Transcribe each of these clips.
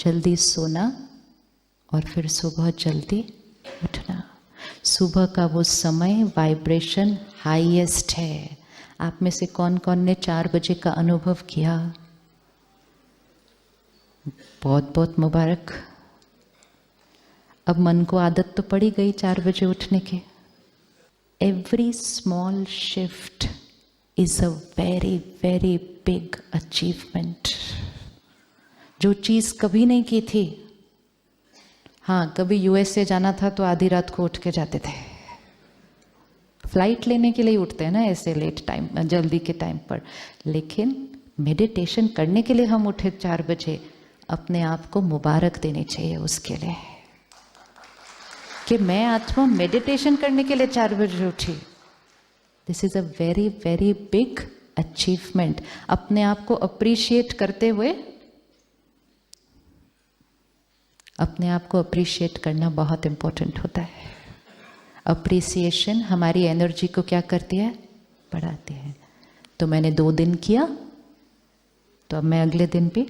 जल्दी सोना और फिर सुबह जल्दी उठना। सुबह का वो समय वाइब्रेशन हाईएस्ट है। आप में से कौन कौन ने 4 बजे का अनुभव किया? बहुत बहुत मुबारक। अब मन को आदत तो पड़ी गई 4 बजे उठने की। Every small shift is a very very big achievement. जो चीज कभी नहीं की थी, हाँ कभी यूएसए जाना था तो आधी रात को उठ के जाते थे, फ्लाइट लेने के लिए उठते हैं ना ऐसे लेट टाइम, जल्दी के टाइम पर। लेकिन मेडिटेशन करने के लिए हम उठे 4 बजे, अपने आप को मुबारक देनी चाहिए उसके लिए कि मैं आत्मा मेडिटेशन करने के लिए 4 बजे उठी। This is a very very big achievement. अपने आप को अप्रिशिएट करते हुए, अपने आप को अप्रिशिएट करना बहुत इंपॉर्टेंट होता है। अप्रिसिएशन हमारी एनर्जी को क्या करती है? बढ़ाती है। तो मैंने 2 दिन किया, तो अब मैं अगले दिन भी।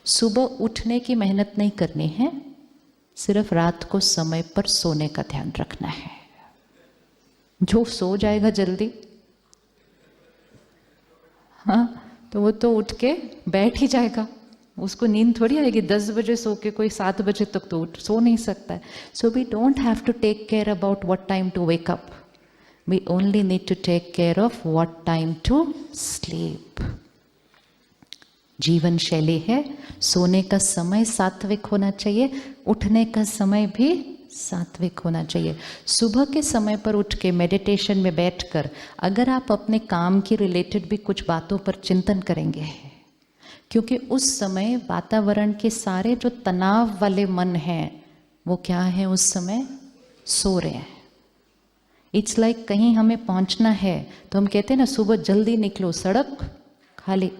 सुबह उठने की मेहनत नहीं करनी है, सिर्फ रात को समय पर सोने का ध्यान रखना है। जो सो जाएगा जल्दी, हाँ तो वो तो उठ के बैठ ही जाएगा, उसको नींद थोड़ी आएगी। 10 बजे सो के कोई 7 बजे तक तो सो नहीं सकता है। So we don't have to take care about what time to wake up, we only need to take care of what time to sleep. जीवन शैली है, सोने का समय सात्विक होना चाहिए, उठने का समय भी सात्विक होना चाहिए। सुबह के समय पर उठ के मेडिटेशन में बैठकर अगर आप अपने काम की रिलेटेड भी कुछ बातों पर चिंतन करेंगे, क्योंकि उस समय वातावरण के सारे जो तनाव वाले मन हैं वो क्या है, उस समय सो रहे हैं। इट्स लाइक कहीं हमें पहुंचना है तो हम कहते हैं ना सुबह जल्दी निकलो, सड़क खाली।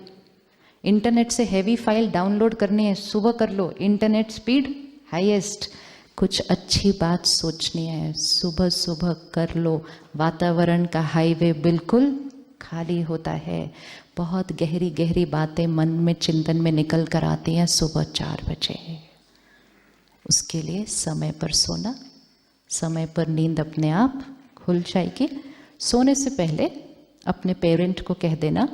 इंटरनेट से हैवी फाइल डाउनलोड करनी है, सुबह कर लो, इंटरनेट स्पीड हाईएस्ट। कुछ अच्छी बात सोचनी है, सुबह सुबह कर लो। वातावरण का हाईवे बिल्कुल खाली होता है। बहुत गहरी गहरी बातें मन में चिंतन में निकल कर आती हैं सुबह 4 बजे। उसके लिए समय पर सोना, समय पर नींद अपने आप खुल जाएगी। सोने से पहले अपने पेरेंट को कह देना,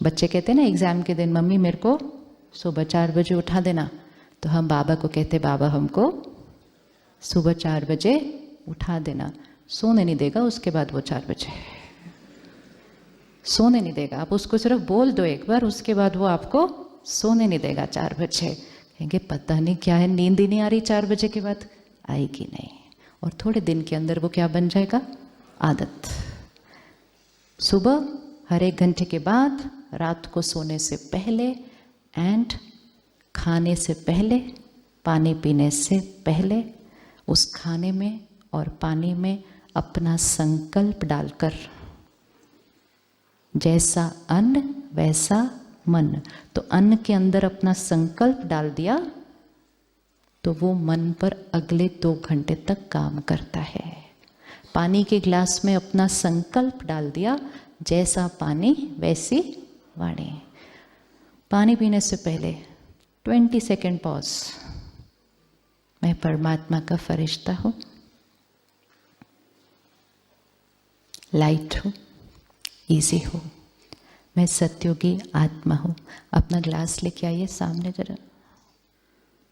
बच्चे कहते हैं ना एग्जाम के दिन, मम्मी मेरे को सुबह 4 बजे उठा देना, तो हम बाबा को कहते, बाबा हमको सुबह 4 बजे उठा देना। सोने नहीं देगा उसके बाद वो 4 बजे सोने नहीं देगा। आप उसको सिर्फ बोल दो एक बार, उसके बाद वो आपको सोने नहीं देगा 4 बजे। कहेंगे पता नहीं क्या है, नींद ही नहीं आ रही 4 बजे के बाद। आएगी नहीं, और थोड़े दिन के अंदर वो क्या बन जाएगा, आदत। सुबह हर 1 घंटे के बाद, रात को सोने से पहले एंड खाने से पहले, पानी पीने से पहले, उस खाने में और पानी में अपना संकल्प डालकर, जैसा अन्न वैसा मन। तो अन्न के अंदर अपना संकल्प डाल दिया तो वो मन पर अगले 2 घंटे तक काम करता है। पानी के गिलास में अपना संकल्प डाल दिया, जैसा पानी वैसी वाणी। पानी पीने से पहले 20 सेकेंड पॉज। मैं परमात्मा का फरिश्ता हूँ, लाइट हूँ, इजी हूँ, मैं सत्योगी आत्मा हूँ। अपना ग्लास लेके आइए सामने, जरा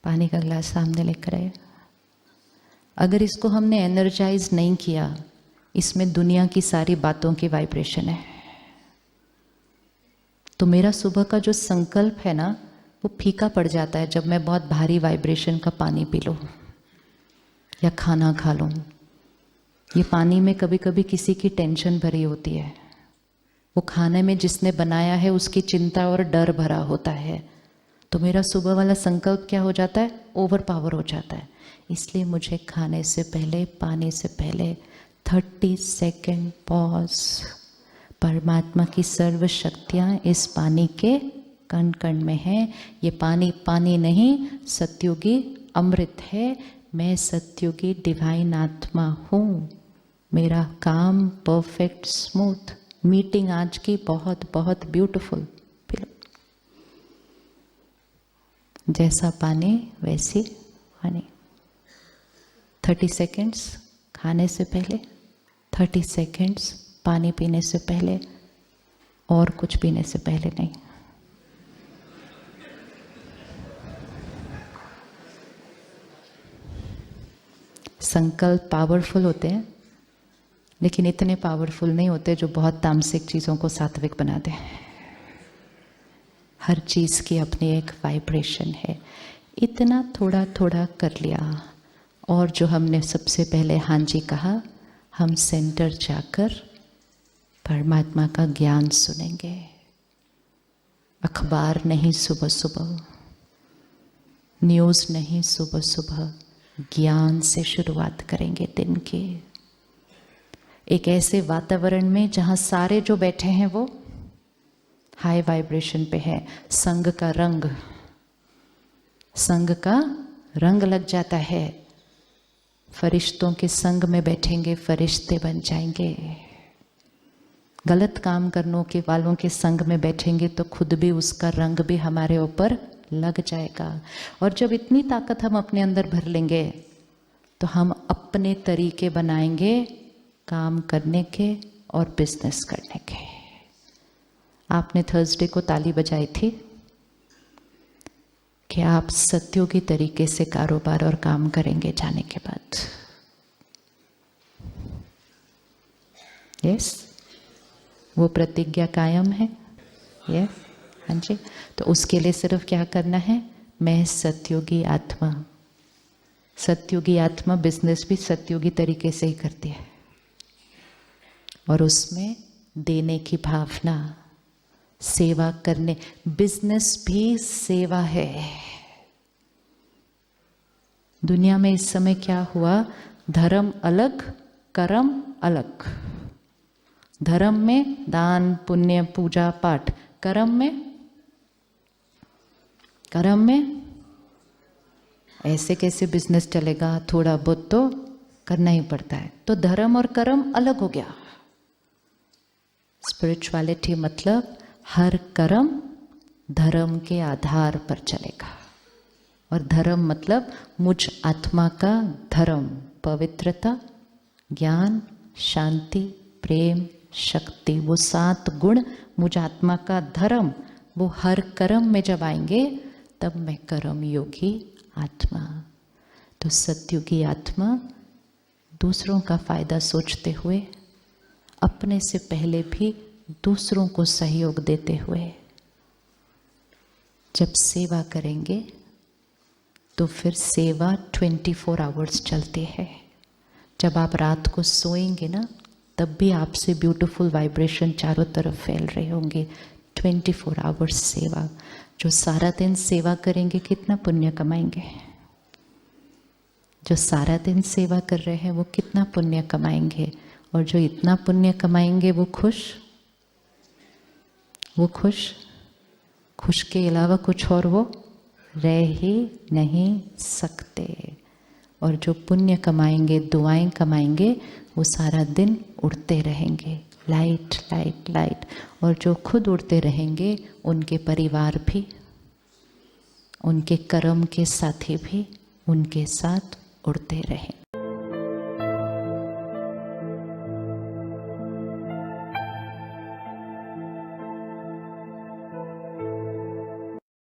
पानी का ग्लास सामने लेकर आइए। अगर इसको हमने एनर्जाइज नहीं किया, इसमें दुनिया की सारी बातों की वाइब्रेशन है। तो मेरा सुबह का जो संकल्प है ना, वो फीका पड़ जाता है जब मैं बहुत भारी वाइब्रेशन का पानी पी लूँ या खाना खा लूँ। ये पानी में कभी कभी किसी की टेंशन भरी होती है, वो खाने में जिसने बनाया है उसकी चिंता और डर भरा होता है। तो मेरा सुबह वाला संकल्प क्या हो जाता है, ओवर पावर हो जाता है। इसलिए मुझे खाने से पहले, पानी से पहले 30 सेकेंड पॉज। परमात्मा की सर्व शक्तियाँ इस पानी के कण कण में हैं। ये पानी पानी नहीं, सत्युगी अमृत है। मैं सत्युगी डिवाइन आत्मा हूँ। मेरा काम परफेक्ट स्मूथ। मीटिंग आज की बहुत बहुत ब्यूटीफुल। जैसा पानी वैसी वाणी। 30 सेकेंड्स खाने से पहले, 30 सेकेंड्स पानी पीने से पहले, और कुछ पीने से पहले नहीं। संकल्प पावरफुल होते हैं, लेकिन इतने पावरफुल नहीं होते जो बहुत तामसिक चीज़ों को सात्विक बना दें। हर चीज़ की अपनी एक वाइब्रेशन है। इतना थोड़ा थोड़ा कर लिया, और जो हमने सबसे पहले हाँ जी कहा, हम सेंटर जाकर परमात्मा का ज्ञान सुनेंगे। अखबार नहीं सुबह सुबह, न्यूज़ नहीं सुबह सुबह, ज्ञान से शुरुआत करेंगे दिन की। एक ऐसे वातावरण में जहाँ सारे जो बैठे हैं वो हाई वाइब्रेशन पे है। संग का रंग लग जाता है। फरिश्तों के संग में बैठेंगे, फरिश्ते बन जाएंगे। गलत काम करने के वालों के संग में बैठेंगे तो खुद भी उसका रंग भी हमारे ऊपर लग जाएगा। और जब इतनी ताकत हम अपने अंदर भर लेंगे तो हम अपने तरीके बनाएंगे काम करने के और बिजनेस करने के। आपने थर्सडे को ताली बजाई थी कि आप सत्योगी तरीके से कारोबार और काम करेंगे जाने के बाद। यस, वो प्रतिज्ञा कायम है। यस, हाँ जी। तो उसके लिए सिर्फ क्या करना है, मैं सत्योगी आत्मा। सत्योगी आत्मा बिजनेस भी सत्योगी तरीके से ही करती है, और उसमें देने की भावना, सेवा करने। बिजनेस भी सेवा है। दुनिया में इस समय क्या हुआ, धर्म अलग, कर्म अलग। धर्म में दान पुण्य पूजा पाठ, कर्म में ऐसे कैसे बिजनेस चलेगा, थोड़ा बहुत तो करना ही पड़ता है। तो धर्म और कर्म अलग हो गया। स्पिरिचुअलिटी मतलब हर कर्म धर्म के आधार पर चलेगा, और धर्म मतलब मुझ आत्मा का धर्म, पवित्रता, ज्ञान, शांति, प्रेम, शक्ति, वो 7 गुण मुझ आत्मा का धर्म, वो हर कर्म में जब आएंगे तब मैं कर्म योगी आत्मा। तो सत्युगी आत्मा दूसरों का फायदा सोचते हुए, अपने से पहले भी दूसरों को सहयोग देते हुए जब सेवा करेंगे तो फिर सेवा 24 आवर्स चलती है। जब आप रात को सोएंगे ना, तब भी आपसे ब्यूटीफुल वाइब्रेशन चारों तरफ फैल रहे होंगे। 24 आवर्स सेवा। जो सारा दिन सेवा करेंगे कितना पुण्य कमाएंगे। जो सारा दिन सेवा कर रहे हैं वो कितना पुण्य कमाएंगे। और जो इतना पुण्य कमाएंगे वो खुश के अलावा कुछ और वो रह ही नहीं सकते। और जो पुण्य कमाएंगे, दुआएं कमाएंगे, वो सारा दिन उड़ते रहेंगे, लाइट लाइट लाइट। और जो खुद उड़ते रहेंगे उनके परिवार भी, उनके कर्म के साथी भी उनके साथ उड़ते रहेंगे।